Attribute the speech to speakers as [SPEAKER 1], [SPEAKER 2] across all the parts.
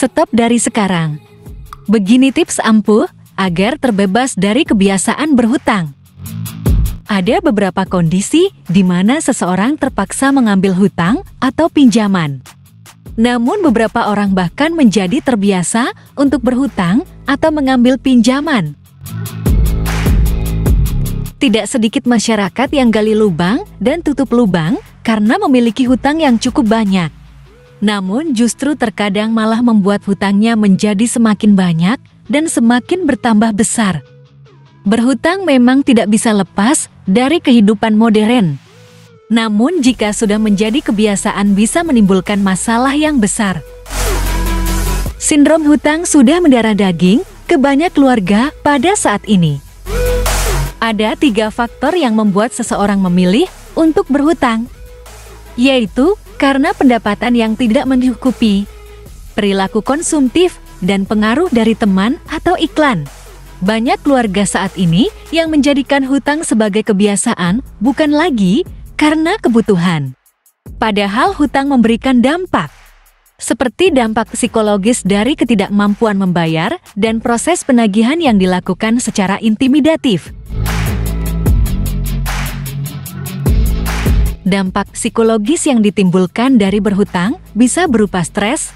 [SPEAKER 1] Stop dari sekarang. Begini tips ampuh agar terbebas dari kebiasaan berhutang. Ada beberapa kondisi di mana seseorang terpaksa mengambil hutang atau pinjaman. Namun beberapa orang bahkan menjadi terbiasa untuk berhutang atau mengambil pinjaman. Tidak sedikit masyarakat yang gali lubang dan tutup lubang karena memiliki hutang yang cukup banyak. Namun justru terkadang malah membuat hutangnya menjadi semakin banyak dan semakin bertambah besar. Berhutang memang tidak bisa lepas dari kehidupan modern. Namun jika sudah menjadi kebiasaan bisa menimbulkan masalah yang besar. Sindrom hutang sudah mendarah daging ke banyak keluarga pada saat ini. Ada 3 faktor yang membuat seseorang memilih untuk berhutang, yaitu karena pendapatan yang tidak mencukupi, perilaku konsumtif, dan pengaruh dari teman atau iklan. Banyak keluarga saat ini yang menjadikan hutang sebagai kebiasaan bukan lagi karena kebutuhan. Padahal hutang memberikan dampak, seperti dampak psikologis dari ketidakmampuan membayar dan proses penagihan yang dilakukan secara intimidatif. Dampak psikologis yang ditimbulkan dari berhutang bisa berupa stres,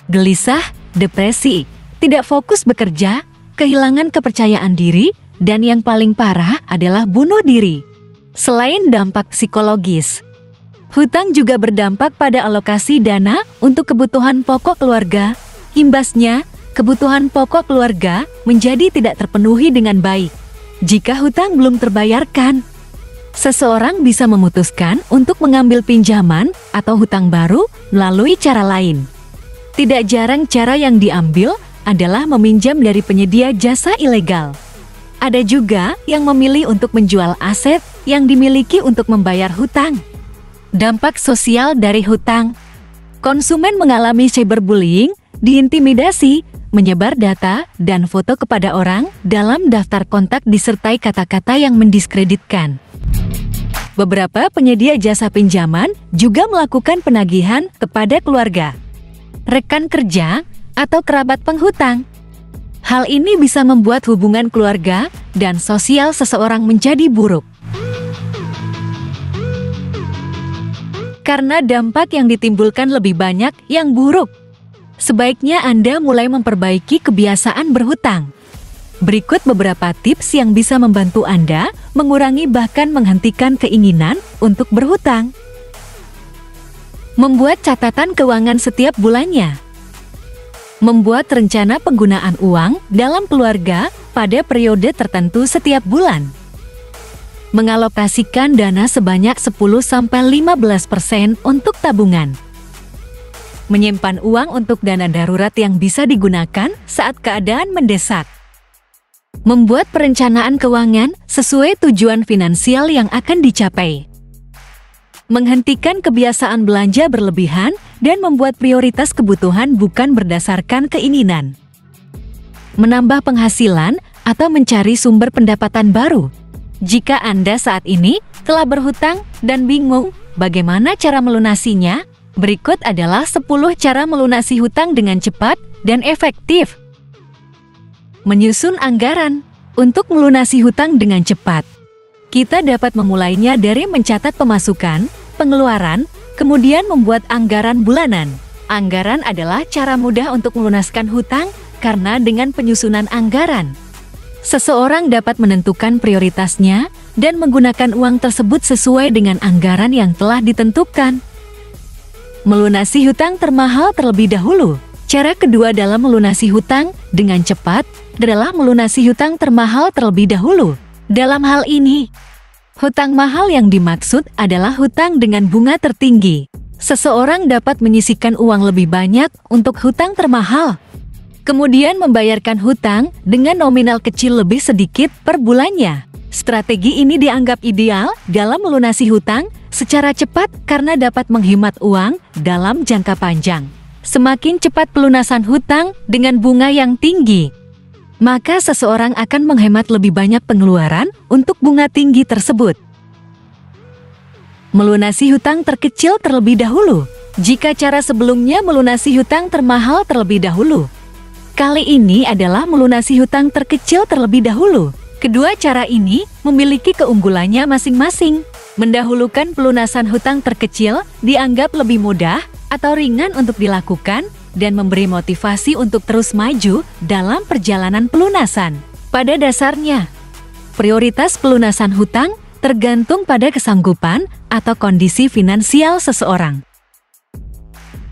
[SPEAKER 1] gelisah, depresi, tidak fokus bekerja, kehilangan kepercayaan diri, dan yang paling parah adalah bunuh diri. Selain dampak psikologis, hutang juga berdampak pada alokasi dana untuk kebutuhan pokok keluarga. Imbasnya, kebutuhan pokok keluarga menjadi tidak terpenuhi dengan baik. Jika hutang belum terbayarkan, seseorang bisa memutuskan untuk mengambil pinjaman atau hutang baru melalui cara lain. Tidak jarang cara yang diambil adalah meminjam dari penyedia jasa ilegal. Ada juga yang memilih untuk menjual aset yang dimiliki untuk membayar hutang. Dampak sosial dari hutang. Konsumen mengalami cyberbullying, diintimidasi, menyebar data dan foto kepada orang dalam daftar kontak disertai kata-kata yang mendiskreditkan. Beberapa penyedia jasa pinjaman juga melakukan penagihan kepada keluarga, rekan kerja, atau kerabat penghutang. Hal ini bisa membuat hubungan keluarga dan sosial seseorang menjadi buruk. Karena dampak yang ditimbulkan lebih banyak yang buruk, sebaiknya Anda mulai memperbaiki kebiasaan berhutang. Berikut beberapa tips yang bisa membantu Anda mengurangi bahkan menghentikan keinginan untuk berhutang. Membuat catatan keuangan setiap bulannya. Membuat rencana penggunaan uang dalam keluarga pada periode tertentu setiap bulan. Mengalokasikan dana sebanyak 10–15% untuk tabungan. Menyimpan uang untuk dana darurat yang bisa digunakan saat keadaan mendesak. Membuat perencanaan keuangan sesuai tujuan finansial yang akan dicapai. Menghentikan kebiasaan belanja berlebihan dan membuat prioritas kebutuhan bukan berdasarkan keinginan. Menambah penghasilan atau mencari sumber pendapatan baru. Jika Anda saat ini telah berhutang dan bingung bagaimana cara melunasinya, berikut adalah 10 cara melunasi hutang dengan cepat dan efektif. Menyusun anggaran. Untuk melunasi hutang dengan cepat, kita dapat memulainya dari mencatat pemasukan, pengeluaran, kemudian membuat anggaran bulanan. Anggaran adalah cara mudah untuk melunaskan hutang karena dengan penyusunan anggaran, seseorang dapat menentukan prioritasnya dan menggunakan uang tersebut sesuai dengan anggaran yang telah ditentukan. Melunasi hutang termahal terlebih dahulu. Cara kedua dalam melunasi hutang dengan cepat adalah melunasi hutang termahal terlebih dahulu. Dalam hal ini, hutang mahal yang dimaksud adalah hutang dengan bunga tertinggi. Seseorang dapat menyisihkan uang lebih banyak untuk hutang termahal, kemudian membayarkan hutang dengan nominal kecil lebih sedikit per bulannya. Strategi ini dianggap ideal dalam melunasi hutang secara cepat karena dapat menghemat uang dalam jangka panjang. Semakin cepat pelunasan hutang dengan bunga yang tinggi, maka seseorang akan menghemat lebih banyak pengeluaran untuk bunga tinggi tersebut. Melunasi hutang terkecil terlebih dahulu. Jika cara sebelumnya melunasi hutang termahal terlebih dahulu, kali ini adalah melunasi hutang terkecil terlebih dahulu. Kedua cara ini memiliki keunggulannya masing-masing. Mendahulukan pelunasan hutang terkecil dianggap lebih mudah atau ringan untuk dilakukan dan memberi motivasi untuk terus maju dalam perjalanan pelunasan. Pada dasarnya, prioritas pelunasan hutang tergantung pada kesanggupan atau kondisi finansial seseorang.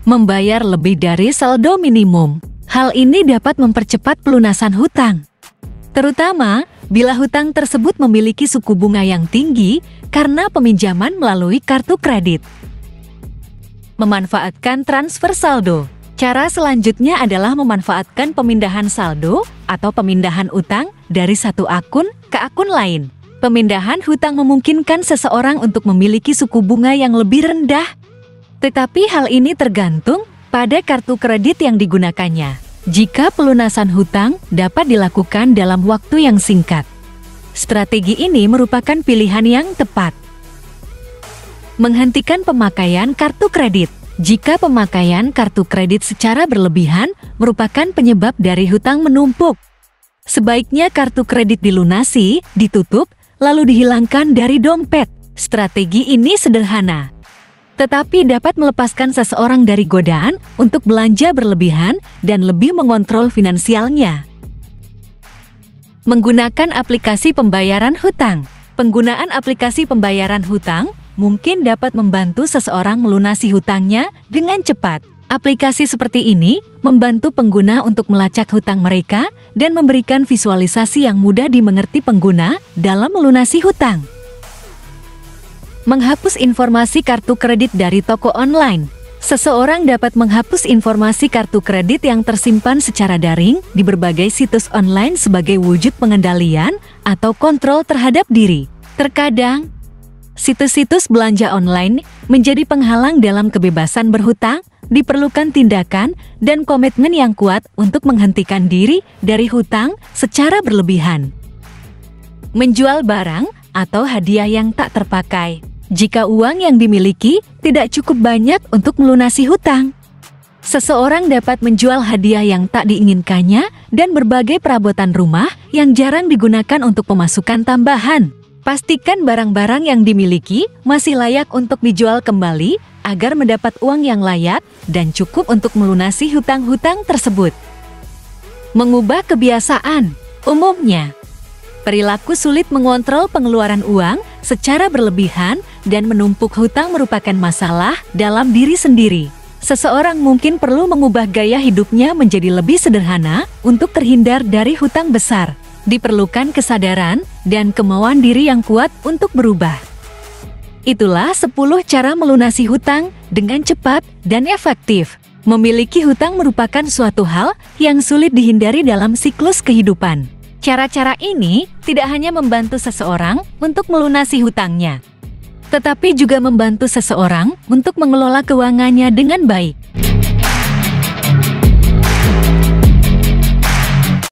[SPEAKER 1] Membayar lebih dari saldo minimum. Hal ini dapat mempercepat pelunasan hutang, terutama bila hutang tersebut memiliki suku bunga yang tinggi karena peminjaman melalui kartu kredit. Memanfaatkan transfer saldo. Cara selanjutnya adalah memanfaatkan pemindahan saldo atau pemindahan utang dari satu akun ke akun lain. Pemindahan hutang memungkinkan seseorang untuk memiliki suku bunga yang lebih rendah, tetapi hal ini tergantung pada kartu kredit yang digunakannya. Jika pelunasan hutang dapat dilakukan dalam waktu yang singkat, strategi ini merupakan pilihan yang tepat. Menghentikan pemakaian kartu kredit. Jika pemakaian kartu kredit secara berlebihan merupakan penyebab dari hutang menumpuk, sebaiknya kartu kredit dilunasi, ditutup, lalu dihilangkan dari dompet. Strategi ini sederhana, tetapi dapat melepaskan seseorang dari godaan untuk belanja berlebihan dan lebih mengontrol finansialnya. Menggunakan aplikasi pembayaran hutang. Penggunaan aplikasi pembayaran hutang mungkin dapat membantu seseorang melunasi hutangnya dengan cepat. Aplikasi seperti ini membantu pengguna untuk melacak hutang mereka dan memberikan visualisasi yang mudah dimengerti pengguna dalam melunasi hutang. Menghapus informasi kartu kredit dari toko online. Seseorang dapat menghapus informasi kartu kredit yang tersimpan secara daring di berbagai situs online sebagai wujud pengendalian atau kontrol terhadap diri. Terkadang, situs-situs belanja online menjadi penghalang dalam kebebasan berhutang. Diperlukan tindakan dan komitmen yang kuat untuk menghentikan diri dari hutang secara berlebihan. Menjual barang atau hadiah yang tak terpakai. Jika uang yang dimiliki tidak cukup banyak untuk melunasi hutang, seseorang dapat menjual hadiah yang tak diinginkannya dan berbagai perabotan rumah yang jarang digunakan untuk pemasukan tambahan. Pastikan barang-barang yang dimiliki masih layak untuk dijual kembali agar mendapat uang yang layak dan cukup untuk melunasi hutang-hutang tersebut. Mengubah kebiasaan. Umumnya, perilaku sulit mengontrol pengeluaran uang secara berlebihan dan menumpuk hutang merupakan masalah dalam diri sendiri. Seseorang mungkin perlu mengubah gaya hidupnya menjadi lebih sederhana untuk terhindar dari hutang besar. Diperlukan kesadaran dan kemauan diri yang kuat untuk berubah. Itulah 10 cara melunasi hutang dengan cepat dan efektif. Memiliki hutang merupakan suatu hal yang sulit dihindari dalam siklus kehidupan. Cara-cara ini tidak hanya membantu seseorang untuk melunasi hutangnya, tetapi juga membantu seseorang untuk mengelola keuangannya dengan baik.